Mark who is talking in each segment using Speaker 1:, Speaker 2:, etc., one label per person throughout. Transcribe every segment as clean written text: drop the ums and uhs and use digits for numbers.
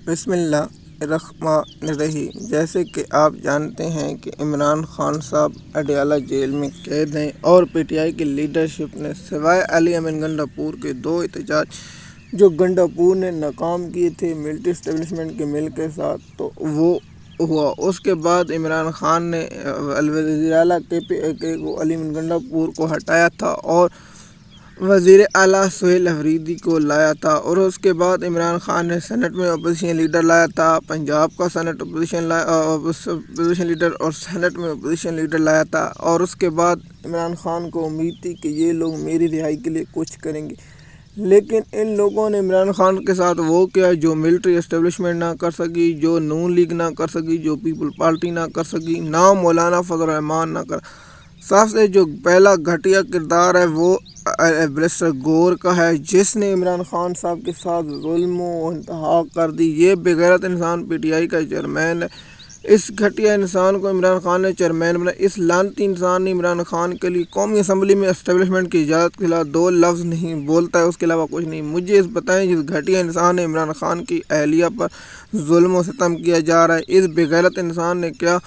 Speaker 1: بسم اللہ الرحمن الرحیم۔ جیسے کہ آپ جانتے ہیں کہ عمران خان صاحب اڈیالہ جیل میں قید ہیں اور پی ٹی آئی کی لیڈرشپ نے سوائے علی امین گنڈاپور کے 2 احتجاج جو گنڈاپور نے ناکام کیے تھے ملٹری اسٹیبلشمنٹ کے مل کے ساتھ، تو وہ ہوا۔ اس کے بعد عمران خان نے وزیر اعلیٰ کے علی امین گنڈاپور کو ہٹایا تھا اور وزیر اعلیٰ سہیل افریدی کو لایا تھا، اور اس کے بعد عمران خان نے سینٹ میں اپوزیشن لیڈر لایا تھا، پنجاب کا سینٹ اپوزیشن لیڈر اور سینٹ میں اپوزیشن لیڈر لایا تھا، اور اس کے بعد عمران خان کو امید تھی کہ یہ لوگ میری رہائی کے لیے کچھ کریں گے، لیکن ان لوگوں نے عمران خان کے ساتھ وہ کیا جو ملٹری اسٹیبلشمنٹ نہ کر سکی، جو نون لیگ نہ کر سکی، جو پیپل پارٹی نہ کر سکی، نہ مولانا فضل الرحمان نہ کر۔ سب سے جو پہلا گھٹیا کردار ہے وہ بیرسٹر گور کا ہے، جس نے عمران خان صاحب کے ساتھ ظلم و انتہا کر دی۔ یہ بے غیرت انسان پی ٹی آئی کا چیئرمین ہے۔ اس گھٹیا انسان کو عمران خان نے چیئرمین بنایا۔ اس لعنتی انسان نے عمران خان کے لیے قومی اسمبلی میں اسٹیبلشمنٹ کی اجازت کے خلاف 2 لفظ نہیں بولتا ہے، اس کے علاوہ کچھ نہیں۔ مجھے اس بتائیں، جس گھٹیا انسان نے عمران خان کی اہلیہ پر ظلم و ستم کیا جا رہا ہے، اس بے غیرت انسان نے کیا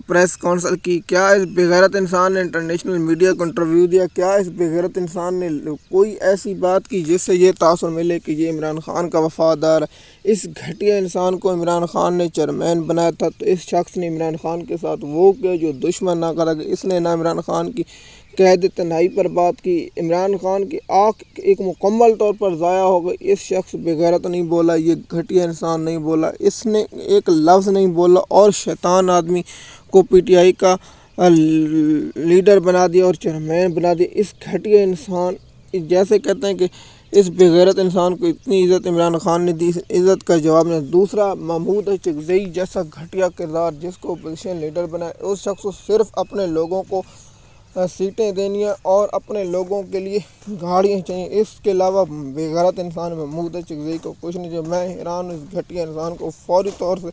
Speaker 1: پریس کانفرنس کی؟ کیا اس بے غیرت انسان نے انٹرنیشنل میڈیا کو انٹرویو دیا؟ کیا اس بے غیرت انسان نے کوئی ایسی بات کی جس سے یہ تاثر ملے کہ یہ عمران خان کا وفادار ہے؟ اس گھٹیا انسان کو عمران خان نے چیئرمین بنایا تھا، تو اس شخص نے عمران خان کے ساتھ وہ کیا جو دشمن نہ کرے گا۔ اس نے نہ عمران خان کی قید تنہائی پر بات کی، عمران خان کی آنکھ ایک مکمل طور پر ضائع ہو گئی۔ اس شخص بے غیرت نہیں بولا، یہ گھٹیا انسان نہیں بولا، اس نے ایک لفظ نہیں بولا، اور شیطان آدمی کو پی ٹی آئی کا لیڈر بنا دیا اور چیئرمین بنا دیا۔ اس گھٹیا انسان، جیسے کہتے ہیں کہ اس بے غیرت انسان کو اتنی عزت عمران خان نے دی، عزت کا جواب نے۔ دوسرا، محمود چکزئی جیسا گھٹیا کردار جس کو اپوزیشن لیڈر بنایا، اس شخص کو صرف اپنے لوگوں کو سیٹیں دینی ہیں اور اپنے لوگوں کے لیے گاڑیاں چاہیے، اس کے علاوہ بے غیرت انسان محمود چکزئی کو کچھ نہیں چاہیے۔ میں حیران ہوں، اس گھٹیا انسان کو فوری طور سے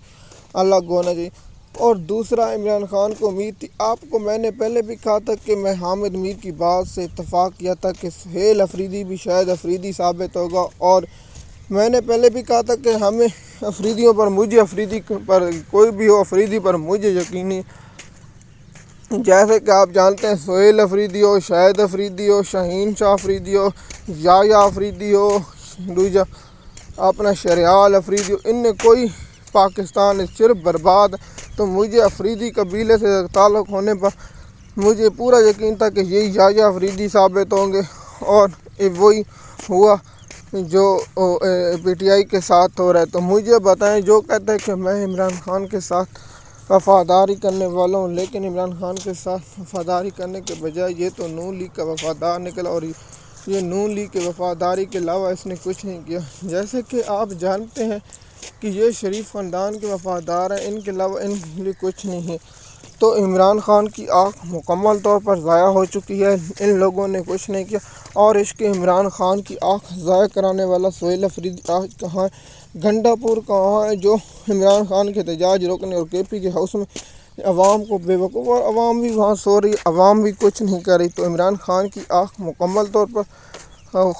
Speaker 1: الگ ہونا چاہیے۔ اور دوسرا، عمران خان کو امید تھی، آپ کو میں نے پہلے بھی کہا تھا کہ میں حامد میر کی بات سے اتفاق کیا تھا کہ سہیل افریدی بھی شاید افریدی ثابت ہوگا، اور میں نے پہلے بھی کہا تھا کہ ہمیں افریدی پر کوئی بھی ہو، افریدی پر مجھے یقین نہیں۔ جیسے کہ آپ جانتے ہیں، سہیل افریدی ہو، شاہد افریدی ہو، شاہین شاہ افریدی ہو، یحییٰ افریدی ہو، دوجا اپنا شریال افریدی ہو، ان نے کوئی پاکستان صرف برباد۔ تو مجھے افریدی قبیلے سے تعلق ہونے پر مجھے پورا یقین تھا کہ یہ یحییٰ افریدی ثابت ہوں گے، اور وہی ہوا جو پی ٹی آئی کے ساتھ ہو رہا ہے۔ تو مجھے بتائیں، جو کہتا ہے کہ میں عمران خان کے ساتھ وفاداری کرنے والا ہوں، لیکن عمران خان کے ساتھ وفاداری کرنے کے بجائے یہ تو نون لیگ کا وفادار نکلا، اور یہ نون لیگ کے وفاداری کے علاوہ اس نے کچھ نہیں کیا۔ جیسے کہ آپ جانتے ہیں کہ یہ شریف خاندان کے وفادار ہیں، ان کے علاوہ ان کے لیے کچھ نہیں ہے۔ تو عمران خان کی آنکھ مکمل طور پر ضائع ہو چکی ہے، ان لوگوں نے کچھ نہیں کیا۔ اور عشق عمران خان کی آنکھ ضائع کرانے والا سہیل افریدی آج کہاں ہے؟ گنڈاپور کہاں ہے، جو عمران خان کے احتجاج روکنے اور کے پی کے ہاؤس میں عوام کو بے وقوف، اور عوام بھی وہاں سو رہی، عوام بھی کچھ نہیں کر رہی۔ تو عمران خان کی آنکھ مکمل طور پر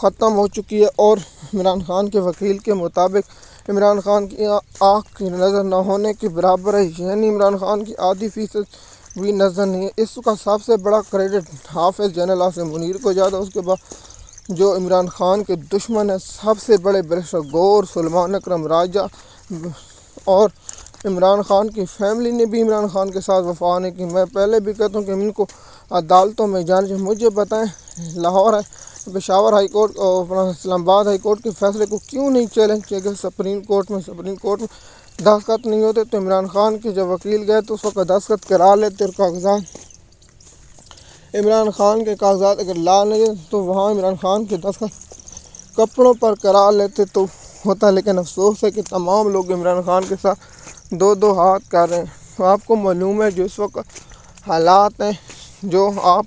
Speaker 1: ختم ہو چکی ہے، اور عمران خان کے وکیل کے مطابق عمران خان کی آنکھ کی نظر نہ ہونے کے برابر ہے، یعنی عمران خان کی آدھی فیصد بھی نظر نہیں ہے۔ اس کا سب سے بڑا کریڈٹ حافظ جنرل آصف منیر کو جاتا ہے۔ اس کے بعد جو عمران خان کے دشمن ہیں سب سے بڑے بیرسٹر گور، سلمان اکرم راجہ، اور عمران خان کی فیملی نے بھی عمران خان کے ساتھ وفا نہیں کی۔ میں پہلے بھی کہتا ہوں کہ ان کو عدالتوں میں جانا چاہیے۔ مجھے بتائیں، لاہور پشاور ہائی کورٹ اور اپنا اسلام آباد ہائی کورٹ کے فیصلے کو کیوں نہیں چیلنج کیا گیا سپریم کورٹ میں دستخط نہیں ہوتے؟ تو عمران خان کے جب وکیل گئے تو اس وقت دستخط کرا لیتے، اور کاغذات عمران خان کے کاغذات اگر لا نہیں تو وہاں عمران خان کے دستخط کپڑوں پر کرا لیتے تو ہوتا۔ لیکن افسوس ہے کہ تمام لوگ عمران خان کے ساتھ 2 ہاتھ کر رہے ہیں۔ تو آپ کو معلوم ہے جو اس وقت حالات ہیں، جو آپ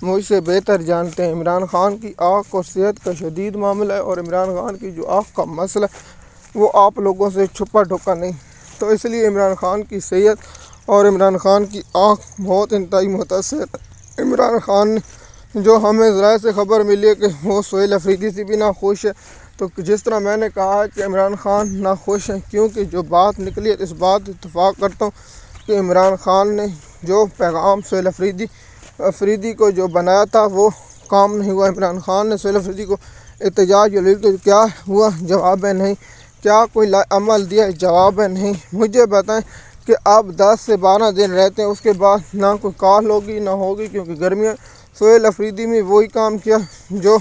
Speaker 1: مجھ سے بہتر جانتے ہیں۔ عمران خان کی آنکھ اور صحت کا شدید معاملہ ہے، اور عمران خان کی جو آنکھ کا مسئلہ ہے وہ آپ لوگوں سے چھپا ڈھکا نہیں۔ تو اس لیے عمران خان کی صحت اور عمران خان کی آنکھ بہت انتہائی متاثر ہے۔ عمران خان نے جو ہمیں ذرائع سے خبر ملی ہے کہ وہ سہیل افریدی سے بھی ناخوش ہے، تو تو جس طرح میں نے کہا کہ عمران خان ناخوش ہیں کیونکہ جو بات نکلی ہے اس بات اتفاق کرتا ہوں کہ عمران خان نے جو پیغام سہیل افریدی کو جو بنایا تھا وہ کام نہیں ہوا۔ عمران خان نے سہیل افریدی کو احتجاج تو کیا ہوا؟ جواب ہے نہیں۔ کیا کوئی عمل دیا؟ جواب ہے نہیں۔ مجھے بتائیں کہ آپ 10 سے 12 دن رہتے ہیں، اس کے بعد نہ کوئی کال ہوگی نہ ہوگی کیونکہ گرمیاں۔ سہیل افریدی میں وہی کام کیا جو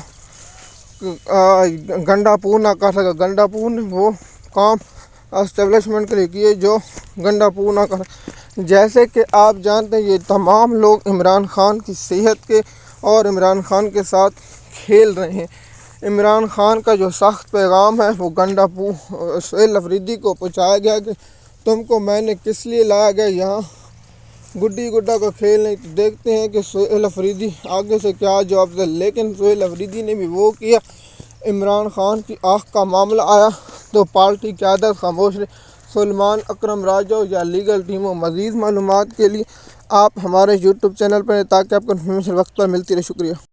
Speaker 1: گنڈا پور نہ کر سکا۔ گنڈا پور نے وہ کام اسٹیبلشمنٹ کے لیے کیے جو گنڈا پور نہ کر سکا۔ جیسے کہ آپ جانتے ہیں یہ تمام لوگ عمران خان کی صحت کے اور عمران خان کے ساتھ کھیل رہے ہیں۔ عمران خان کا جو سخت پیغام ہے وہ گنڈا پور سہیل افریدی کو پہنچایا گیا کہ تم کو میں نے کس لیے لایا گیا یہاں، گڈی گڈا کا کھیل نہیں۔ تو دیکھتے ہیں کہ سہیل افریدی آگے سے کیا جواب دے، لیکن سہیل افریدی نے بھی وہ کیا۔ عمران خان کی آنکھ کا معاملہ آیا تو پارٹی قیادت خاموش رہی۔ سلمان اکرم راجو یا لیگل ٹیموں، مزید معلومات کے لیے آپ ہمارے یوٹیوب چینل پر تاکہ آپ کو انفارمیشن وقت پر ملتی رہے۔ شکریہ۔